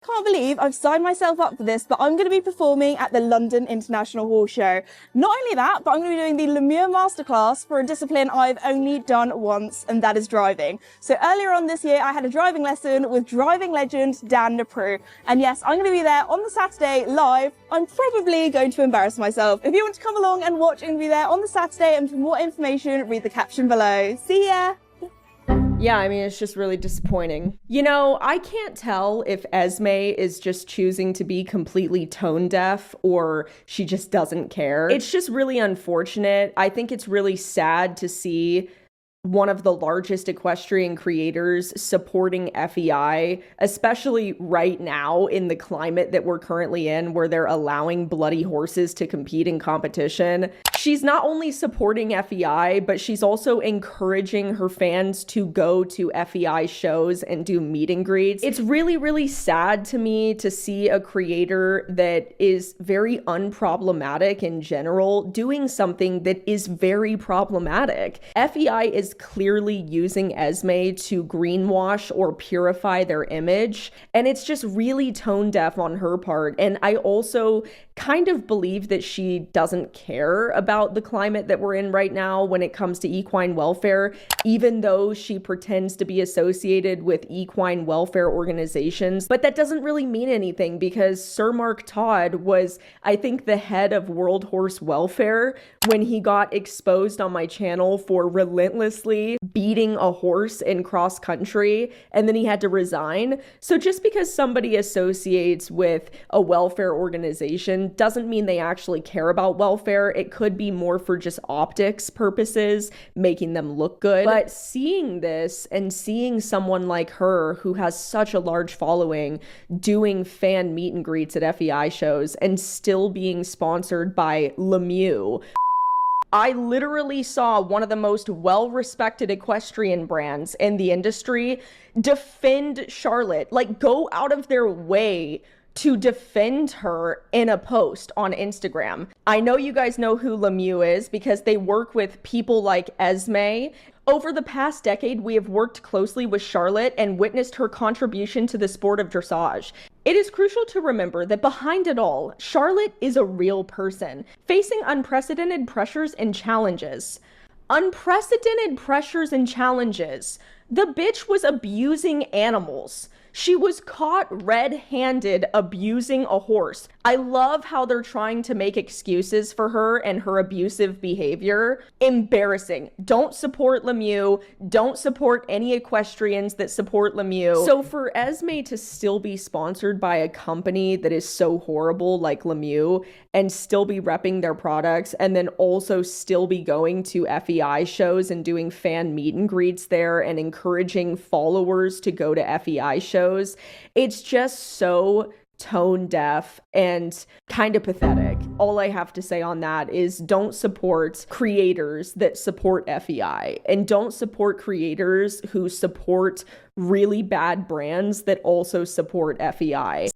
Can't believe I've signed myself up for this, but I'm going to be performing at the London International Horse Show. Not only that, but I'm going to be doing the Lemure Masterclass for a discipline I've only done once, and that is driving. So earlier on this year, I had a driving lesson with driving legend Dan Napru. And yes, I'm going to be there on the Saturday live. I'm probably going to embarrass myself. If you want to come along and watch, I'm going to be there on the Saturday, and for more information, read the caption below. See ya! Yeah, I mean, it's just really disappointing. You know, I can't tell if Esme is just choosing to be completely tone deaf or she just doesn't care. It's just really unfortunate. I think it's really sad to see one of the largest equestrian creators supporting FEI, especially right now in the climate that we're currently in, where they're allowing bloody horses to compete in competition. She's not only supporting FEI, but she's also encouraging her fans to go to FEI shows and do meet and greets. It's really, really sad to me to see a creator that is very unproblematic in general doing something that is very problematic. FEI is clearly using Esme to greenwash or purify their image, and it's just really tone deaf on her part. And I also kind of believe that she doesn't care about the climate that we're in right now when it comes to equine welfare, even though she pretends to be associated with equine welfare organizations. But that doesn't really mean anything, because Sir Mark Todd was, I think, the head of World Horse Welfare when he got exposed on my channel for relentlessly beating a horse in cross country, and then he had to resign. So just because somebody associates with a welfare organization doesn't mean they actually care about welfare. It could be more for just optics purposes, making them look good. But seeing this and seeing someone like her, who has such a large following, doing fan meet and greets at FEI shows and still being sponsored by Lemieux, I literally saw one of the most well-respected equestrian brands in the industry defend Charlotte, like go out of their way to defend her in a post on Instagram. I know you guys know who Lemieux is because they work with people like Esme. Over the past decade, we have worked closely with Charlotte and witnessed her contribution to the sport of dressage. It is crucial to remember that behind it all, Charlotte is a real person, facing unprecedented pressures and challenges. Unprecedented pressures and challenges. The bitch was abusing animals. She was caught red-handed abusing a horse. I love how they're trying to make excuses for her and her abusive behavior. Embarrassing. Don't support Lemieux. Don't support any equestrians that support Lemieux. So for Esme to still be sponsored by a company that is so horrible like Lemieux and still be repping their products, and then also still be going to FEI shows and doing fan meet and greets there and encouraging followers to go to FEI shows, it's just so tone deaf and kind of pathetic. All I have to say on that is don't support creators that support FEI, and don't support creators who support really bad brands that also support FEI.